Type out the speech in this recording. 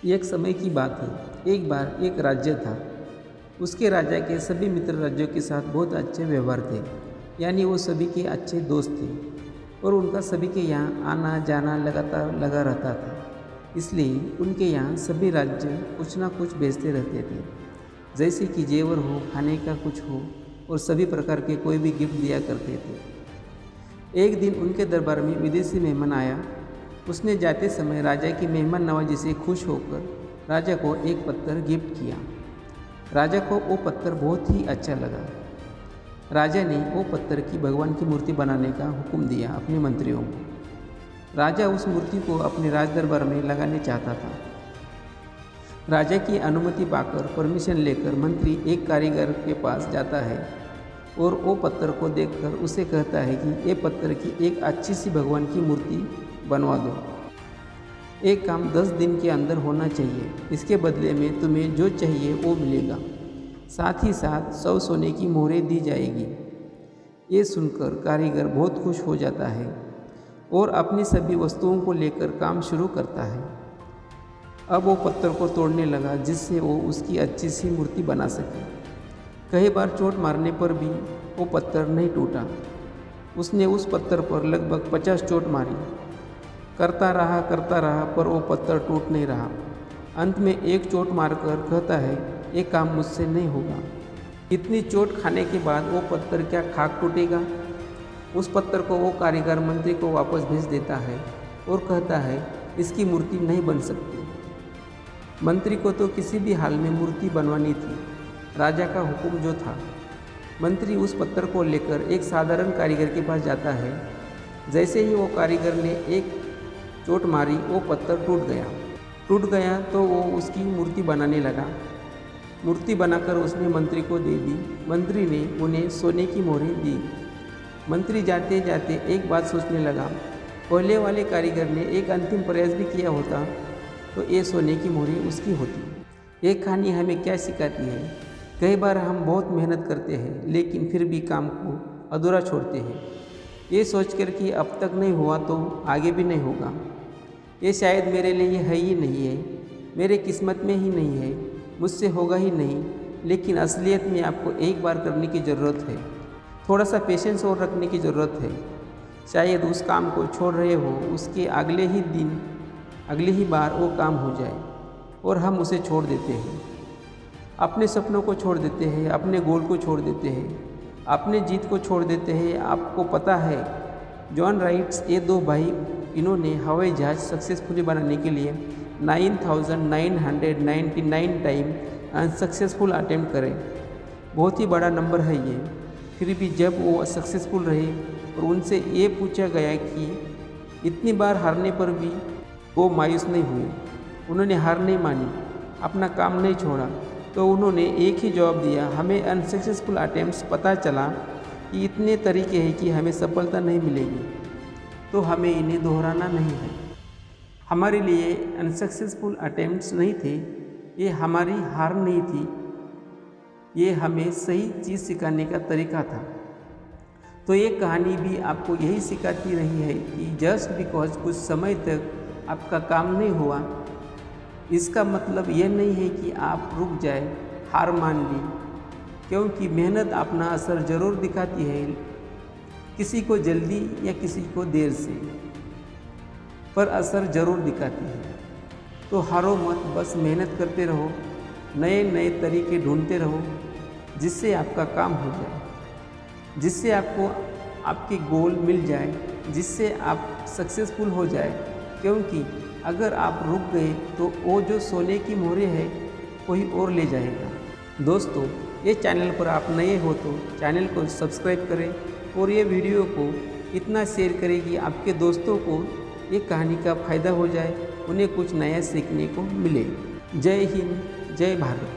एक समय की बात है, एक बार एक राज्य था। उसके राजा के सभी मित्र राज्यों के साथ बहुत अच्छे व्यवहार थे, यानी वो सभी के अच्छे दोस्त थे और उनका सभी के यहाँ आना जाना लगातार लगा रहता था। इसलिए उनके यहाँ सभी राज्य कुछ ना कुछ भेजते रहते थे, जैसे कि जेवर हो, खाने का कुछ हो और सभी प्रकार के कोई भी गिफ्ट दिया करते थे। एक दिन उनके दरबार में विदेशी मेहमान आया। उसने जाते समय राजा की मेहमान नवाजी से खुश होकर राजा को एक पत्थर गिफ्ट किया। राजा को वो पत्थर बहुत ही अच्छा लगा। राजा ने वो पत्थर की भगवान की मूर्ति बनाने का हुक्म दिया अपने मंत्रियों को। राजा उस मूर्ति को अपने राज दरबार में लगाने चाहता था। राजा की अनुमति पाकर परमिशन लेकर मंत्री एक कारीगर के पास जाता है और वो पत्थर को देखकर उसे कहता है कि ये पत्थर की एक अच्छी सी भगवान की मूर्ति बनवा दो। एक काम 10 दिन के अंदर होना चाहिए, इसके बदले में तुम्हें जो चाहिए वो मिलेगा, साथ ही साथ 100 सोने की मोहरें दी जाएगी। ये सुनकर कारीगर बहुत खुश हो जाता है और अपनी सभी वस्तुओं को लेकर काम शुरू करता है। अब वो पत्थर को तोड़ने लगा जिससे वो उसकी अच्छी सी मूर्ति बना सके। कई बार चोट मारने पर भी वो पत्थर नहीं टूटा। उसने उस पत्थर पर लगभग 50 चोट मारी। करता रहा पर वो पत्थर टूट नहीं रहा। अंत में एक चोट मारकर कहता है, ये काम मुझसे नहीं होगा। इतनी चोट खाने के बाद वो पत्थर क्या खाक टूटेगा। उस पत्थर को वो कारीगर मंत्री को वापस भेज देता है और कहता है, इसकी मूर्ति नहीं बन सकती। मंत्री को तो किसी भी हाल में मूर्ति बनवानी थी, राजा का हुक्म जो था। मंत्री उस पत्थर को लेकर एक साधारण कारीगर के पास जाता है। जैसे ही वो कारीगर ने एक चोट मारी, वो पत्थर टूट गया तो वो उसकी मूर्ति बनाने लगा। मूर्ति बनाकर उसने मंत्री को दे दी। मंत्री ने उन्हें सोने की मोहरें दी। मंत्री जाते जाते एक बात सोचने लगा, पहले वाले कारीगर ने एक अंतिम प्रयास भी किया होता तो ये सोने की मोहरें उसकी होती। ये कहानी हमें क्या सिखाती है? कई बार हम बहुत मेहनत करते हैं लेकिन फिर भी काम को अधूरा छोड़ते हैं, ये सोचकर कि अब तक नहीं हुआ तो आगे भी नहीं होगा। ये शायद मेरे लिए है ही नहीं है, मेरे किस्मत में ही नहीं है, मुझसे होगा ही नहीं। लेकिन असलियत में आपको एक बार करने की ज़रूरत है, थोड़ा सा पेशेंस और रखने की ज़रूरत है। शायद उस काम को छोड़ रहे हो, उसके अगले ही दिन अगली ही बार वो काम हो जाए और हम उसे छोड़ देते हैं। अपने सपनों को छोड़ देते हैं, अपने गोल को छोड़ देते हैं, अपने जीत को छोड़ देते हैं। आपको पता है जॉन राइट्स, ये दो भाई, इन्होंने हवाई जहाज़ सक्सेसफुली बनाने के लिए 9999 टाइम अनसक्सेसफुल अटेम्प्ट करे। बहुत ही बड़ा नंबर है ये। फिर भी जब वो सक्सेसफुल रहे और उनसे ये पूछा गया कि इतनी बार हारने पर भी वो मायूस नहीं हुए, उन्होंने हार नहीं मानी, अपना काम नहीं छोड़ा, तो उन्होंने एक ही जवाब दिया, हमें अनसक्सेसफुल अटेम्प्ट्स पता चला कि इतने तरीके हैं कि हमें सफलता नहीं मिलेगी, तो हमें इन्हें दोहराना नहीं है। हमारे लिए अनसक्सेसफुल अटेम्प्ट्स नहीं थे, ये हमारी हार नहीं थी, ये हमें सही चीज़ सिखाने का तरीका था। तो ये कहानी भी आपको यही सिखाती रही है कि जस्ट बिकॉज कुछ समय तक आपका काम नहीं हुआ, इसका मतलब ये नहीं है कि आप रुक जाए, हार मान ली, क्योंकि मेहनत अपना असर ज़रूर दिखाती है, किसी को जल्दी या किसी को देर से, पर असर ज़रूर दिखाती है। तो हारो मत, बस मेहनत करते रहो, नए नए तरीके ढूंढते रहो जिससे आपका काम हो जाए, जिससे आपको आपके गोल मिल जाए, जिससे आप सक्सेसफुल हो जाए। क्योंकि अगर आप रुक गए तो वो जो सोने की मोहरें है कोई और ले जाएगा। दोस्तों, ये चैनल पर आप नए हो तो चैनल को सब्सक्राइब करें और ये वीडियो को इतना शेयर करें कि आपके दोस्तों को ये कहानी का फ़ायदा हो जाए, उन्हें कुछ नया सीखने को मिले। जय हिंद, जय भारत।